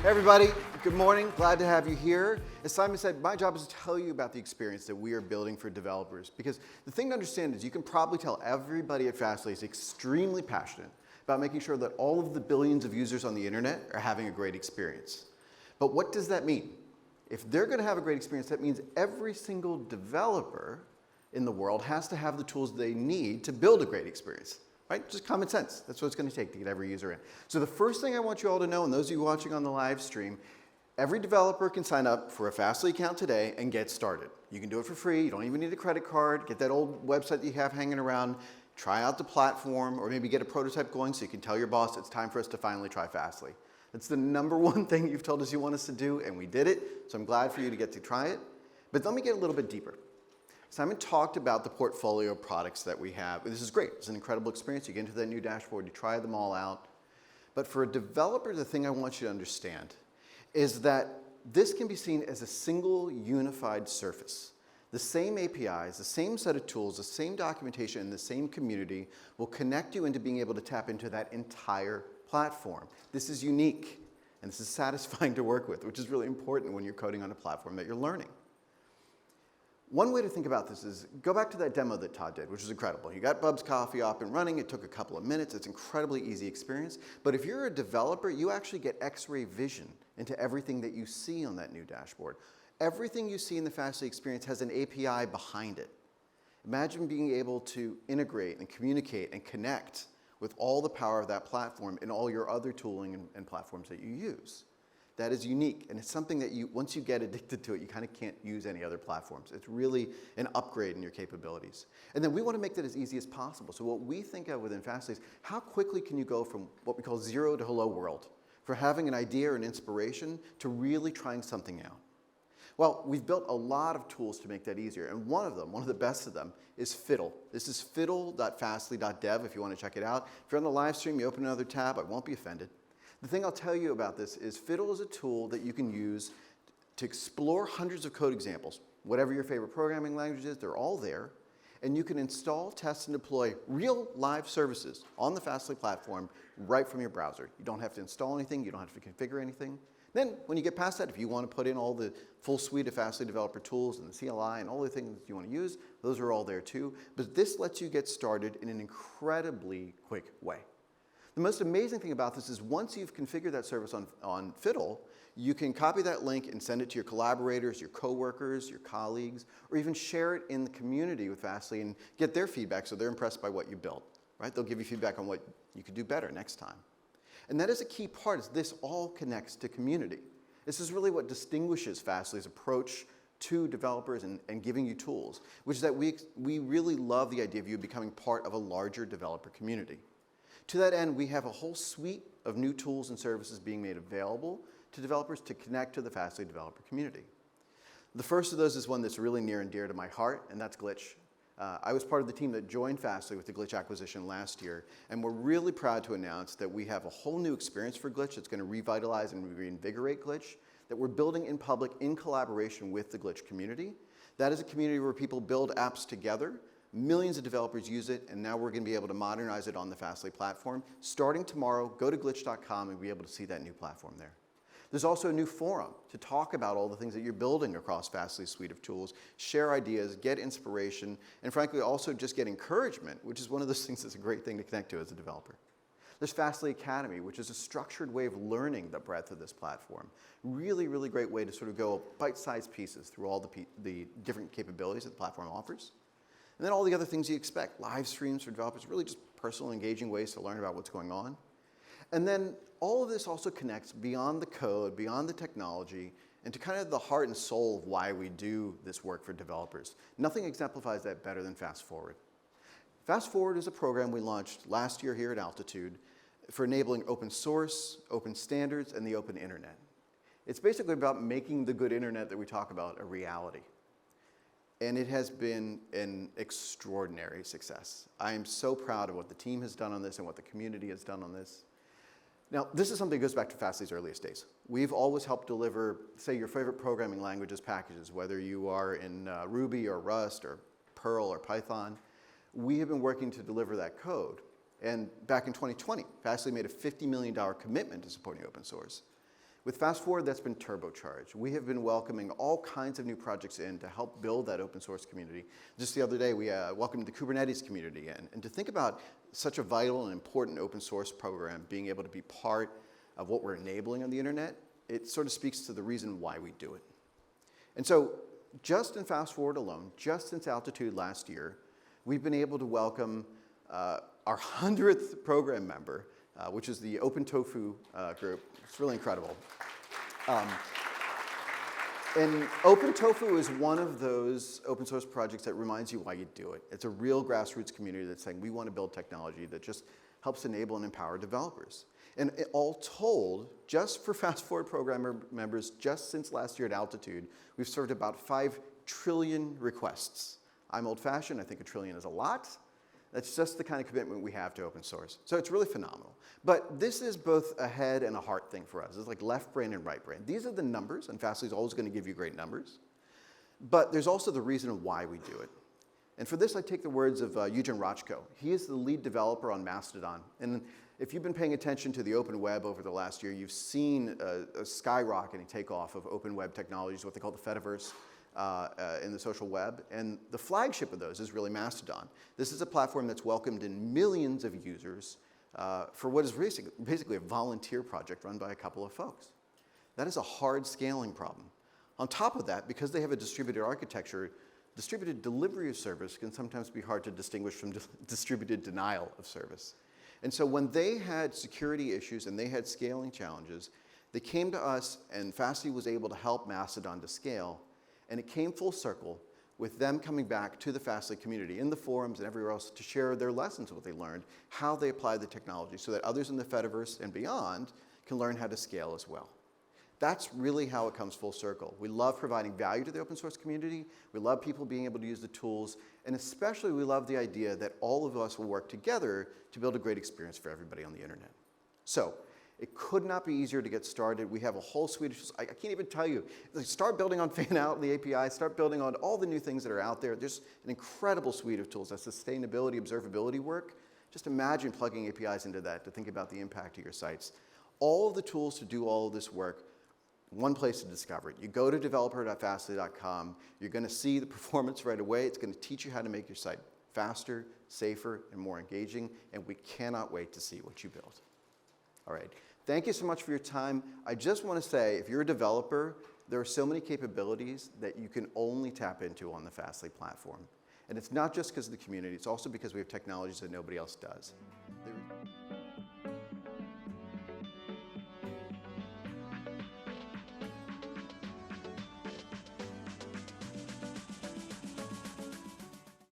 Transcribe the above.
Hey everybody, good morning. Glad to have you here. As Simon said, my job is to tell you about the experience that we are building for developers. Because the thing to understand is you can probably tell everybody at Fastly is extremely passionate about making sure that all of the billions of users on the internet are having a great experience. But what does that mean? If they're going to have a great experience, that means every single developer in the world has to have the tools they need to build a great experience. Right? Just common sense. That's what it's going to take to get every user in. So the first thing I want you all to know, and those of you watching on the live stream, every developer can sign up for a Fastly account today and get started. You can do it for free. You don't even need a credit card. Get that old website that you have hanging around. Try out the platform, or maybe get a prototype going so you can tell your boss it's time for us to finally try Fastly. That's the #1 thing you've told us you want us to do, and we did it. So I'm glad for you to get to try it. But let me get a little bit deeper. Simon talked about the portfolio of products that we have. This is great. It's an incredible experience. You get into that new dashboard, you try them all out. But for a developer, the thing I want you to understand is that this can be seen as a single unified surface. The same APIs, the same set of tools, the same documentation, and the same community will connect you into being able to tap into that entire platform. This is unique, and this is satisfying to work with, which is really important when you're coding on a platform that you're learning. One way to think about this is go back to that demo that Todd did, which was incredible. You got Bub's Coffee up and running. It took a couple of minutes. It's an incredibly easy experience. But if you're a developer, you actually get X-ray vision into everything that you see on that new dashboard. Everything you see in the Fastly experience has an API behind it. Imagine being able to integrate and communicate and connect with all the power of that platform and all your other tooling and platforms that you use. That is unique, and it's something that once you get addicted to it, you kind of can't use any other platforms. It's really an upgrade in your capabilities. And then we want to make that as easy as possible. So what we think of within Fastly is how quickly can you go from what we call zero to hello world, for having an idea or an inspiration to really trying something out. Well, we've built a lot of tools to make that easier, and one of the best of them, is Fiddle. This is fiddle.fastly.dev if you want to check it out. If you're on the live stream, you open another tab, I won't be offended. The thing I'll tell you about this is Fiddle is a tool that you can use to explore hundreds of code examples. Whatever your favorite programming language is, they're all there. And you can install, test, and deploy real live services on the Fastly platform right from your browser. You don't have to install anything. You don't have to configure anything. Then when you get past that, if you want to put in all the full suite of Fastly developer tools and the CLI and all the things you want to use, those are all there too. But this lets you get started in an incredibly quick way. The most amazing thing about this is once you've configured that service on Fiddle, you can copy that link and send it to your collaborators, your coworkers, your colleagues, or even share it in the community with Fastly and get their feedback so they're impressed by what you built. Right? They'll give you feedback on what you could do better next time. And that is a key part, is this all connects to community. This is really what distinguishes Fastly's approach to developers and giving you tools, which is that we really love the idea of you becoming part of a larger developer community. To that end, we have a whole suite of new tools and services being made available to developers to connect to the Fastly developer community. The first of those is one that's really near and dear to my heart, and that's Glitch. I was part of the team that joined Fastly with the Glitch acquisition last year, and we're really proud to announce that we have a whole new experience for Glitch that's going to revitalize and reinvigorate Glitch that we're building in public in collaboration with the Glitch community. That is a community where people build apps together. Millions of developers use it, and now we're going to be able to modernize it on the Fastly platform. Starting tomorrow, go to glitch.com and be able to see that new platform there. There's also a new forum to talk about all the things that you're building across Fastly's suite of tools, share ideas, get inspiration, and frankly also just get encouragement, which is one of those things that's a great thing to connect to as a developer. There's Fastly Academy, which is a structured way of learning the breadth of this platform. Really, really great way to sort of go bite-sized pieces through all the different capabilities that the platform offers. And then all the other things you expect, live streams for developers, really just personal, engaging ways to learn about what's going on. And then all of this also connects beyond the code, beyond the technology, and to kind of the heart and soul of why we do this work for developers. Nothing exemplifies that better than Fast Forward. Fast Forward is a program we launched last year here at Altitude for enabling open source, open standards, and the open internet. It's basically about making the good internet that we talk about a reality. And it has been an extraordinary success. I am so proud of what the team has done on this and what the community has done on this. Now, this is something that goes back to Fastly's earliest days. We've always helped deliver, say, your favorite programming languages packages, whether you are in Ruby or Rust or Perl or Python. We have been working to deliver that code. And back in 2020, Fastly made a $50 million commitment to supporting open source. With Fast Forward, that's been turbocharged. We have been welcoming all kinds of new projects in to help build that open source community. Just the other day, we welcomed the Kubernetes community in. And to think about such a vital and important open source program being able to be part of what we're enabling on the internet, it sort of speaks to the reason why we do it. And so just in Fast Forward alone, just since Altitude last year, we've been able to welcome our 100th program member, which is the Open Tofu group. It's really incredible. And Open Tofu is one of those open source projects that reminds you why you do it. It's a real grassroots community that's saying we want to build technology that just helps enable and empower developers. And all told, just for Fast Forward program members, just since last year at Altitude, we've served about 5 trillion requests. I'm old-fashioned, I think a trillion is a lot. That's just the kind of commitment we have to open source. So it's really phenomenal. But this is both a head and a heart thing for us. It's like left brain and right brain. These are the numbers, and Fastly is always going to give you great numbers. But there's also the reason why we do it. And for this, I take the words of Eugen Rochko. He is the lead developer on Mastodon. And if you've been paying attention to the open web over the last year, you've seen a skyrocketing takeoff of open web technologies, what they call the Fediverse. In the social web, and the flagship of those is really Mastodon. This is a platform that's welcomed in millions of users for what is basically a volunteer project run by a couple of folks. That is a hard scaling problem. On top of that, because they have a distributed architecture, distributed delivery of service can sometimes be hard to distinguish from distributed denial of service. And so when they had security issues and they had scaling challenges, they came to us, and Fastly was able to help Mastodon to scale. And it came full circle with them coming back to the Fastly community in the forums and everywhere else to share their lessons, what they learned, how they applied the technology so that others in the Fediverse and beyond can learn how to scale as well. That's really how it comes full circle. We love providing value to the open source community. We love people being able to use the tools. And especially we love the idea that all of us will work together to build a great experience for everybody on the internet. So it could not be easier to get started. We have a whole suite of tools. I can't even tell you. Start building on fan out in the API. Start building on all the new things that are out there. There's an incredible suite of tools. That sustainability, observability work. Just imagine plugging APIs into that to think about the impact of your sites. All of the tools to do all of this work, one place to discover it. You go to developer.fastly.com. You're going to see the performance right away. It's going to teach you how to make your site faster, safer, and more engaging. And we cannot wait to see what you build. All right. Thank you so much for your time. I just want to say, if you're a developer, there are so many capabilities that you can only tap into on the Fastly platform. And it's not just because of the community, it's also because we have technologies that nobody else does.